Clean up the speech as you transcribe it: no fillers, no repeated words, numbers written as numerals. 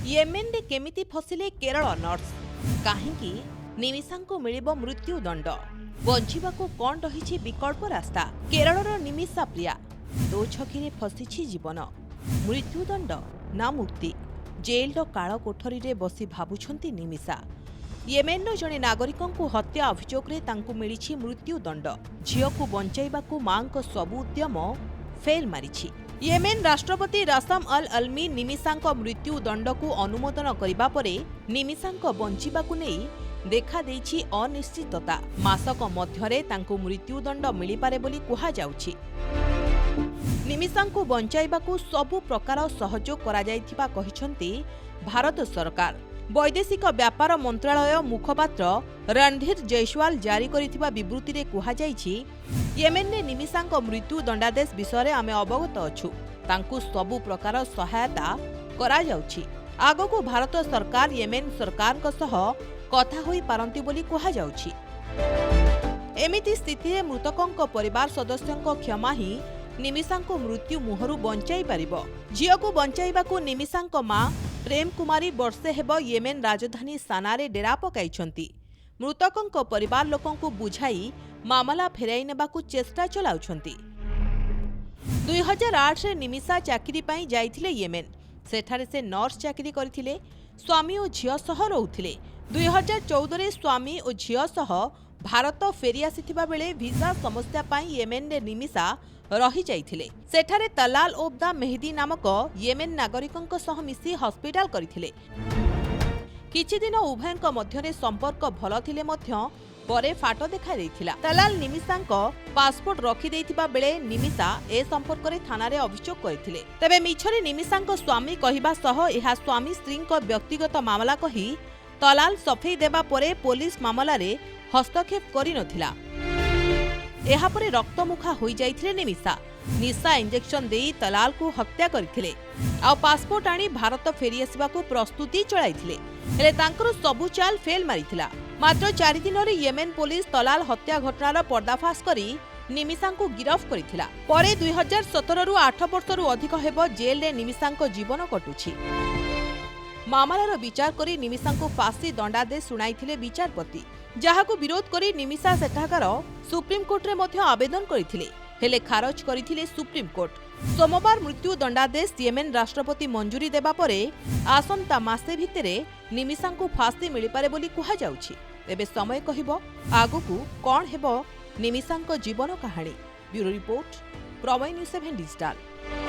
Yemen केमिति फसिले Kerala nurse काहींकी निमिषांको मिलिबो मृत्युदंड बंचिबाको कौन रही विकल्प रास्ता केरलर निमिषा प्रिया दो छकीरे फसिछि जीवन मृत्युदंड ना मुक्ति जेलर काल कोठरी रे बसी भाबुछंती निमिषा येमेन जणे नागरिकंकु हत्या अभियोगरे तांकु मिलिछि मृत्युदंड झियोकु बंचाइबाकु मांको सबु उद्यम फेल मारिछि। येमेन राष्ट्रपति रासम अल अलमी निमिषांक मृत्युदंडकु अनुमोदन करिबा परे निमिषांक बंचिबाकु नेई देखा देइछि अनिश्चितता मासक मध्यरे तांकु मृत्युदंड मिलिपारे बोली कुहा जाउछि। निमिषांकु बंचाइबाकु सबु प्रकार सहयोग करा जाइथिबा कहिसंती भारत सरकार। वैदेशिक व्यापार मंत्रालय मुखपात्र रणधीर जयसवाल जारी करिथिबा विवृत्तिरे कुहा जाइछि येमेन ने निमिषांक मृत्यु दंडादेश विषय आमे अवगत अछु तांकु सबु प्रकार सहायता करा जाउछि। आगको भारत सरकार येमेन सरकारक सह कथा होई पारंती बोली कुहा जाउछि। एमिति स्थितिरे मृतकंक परिवार सदस्यंक क्षमा ही निमिषांको मृत्यु मुहरु बंचाई पारिबो। झियोकु बंचाइबाकु निमिषांक मां प्रेम कुमारी वर्षे हेबो येमेन राजधानी सानारे डेरा पकाइछंती। मृतकंक परिवार लोकंकु बुझाई मामला फेराई नेबाकु चेष्टा चलाउछंती। 2008 रे निमिषा चाकरी पाई जाइथिले येमेन। सेठारे से नर्स चाकरी करथिले। स्वामी और झियो सह रहुथिले। 2014 रे स्वामी और झियो सह भारत फेरी आसिथिबा बेले वीजा समस्या पाई येमेन रे निमिषा रही जाइथिले। सेठारे तलाल ओब्दा मेहदी नामक येमेन नागरिकंक सह मिसी हॉस्पिटल करथिले। किछि दिन उभयंक मध्यरे संपर्क भल थिले मध्य परे फाट देखा देइथिला। तलाल निमिषांक पासपोर्ट रखी देइथिबा बेले निमिषा ए संपर्क रे थाना रे अभियोग करथिले। तबे मिछरे निमिषांक स्वामी कहिबा सह एहा स्वामी स्त्रींक व्यक्तिगत मामला कही तलाल सफेई देबा परे पुलिस मामला रे हस्तक्षेप करि नथिला। एहा परे रक्तमुखा होई जाइथिले निमिषा निशा इंजेक्शन देई तलाल को हत्या करथिले आ पासपोर्ट आनी भारत फेरी आसिबा को प्रस्तुति चलाइथिले। हेले तांकर सबु चाल फेल मारिथिला। मात्र 4 दिन रे येमेन पुलिस तलाल हत्या घटनार पर्दाफाश करी निमिषांको गिरफ करिथिला। परे 2017 रु 8 वर्षरु अधिक हेबो जेल रे निमिषांको जीवन कटुछि। मामलार विचार करी निमिषांको फांसी दंडादेश सुनाइथिले विचारपति जहाकु विरोध करी निमिषा सेठाकार सुप्रीम कोर्ट रे मध्य आवेदन करिथिले हेले खारज करिथिले सुप्रीम कोर्ट। सोमवार मृत्यु दंडादेश येमेन राष्ट्रपति मंजूरी देबा परे आसंता मासे भितरे निमिषांको फांसी मिलिपारे बोली कुहा जाउछि। एबे समय कहिबो आगुकु कोन हेबो निमिषांको जीवन कहानी। Bureau report Prameya news 7 digital.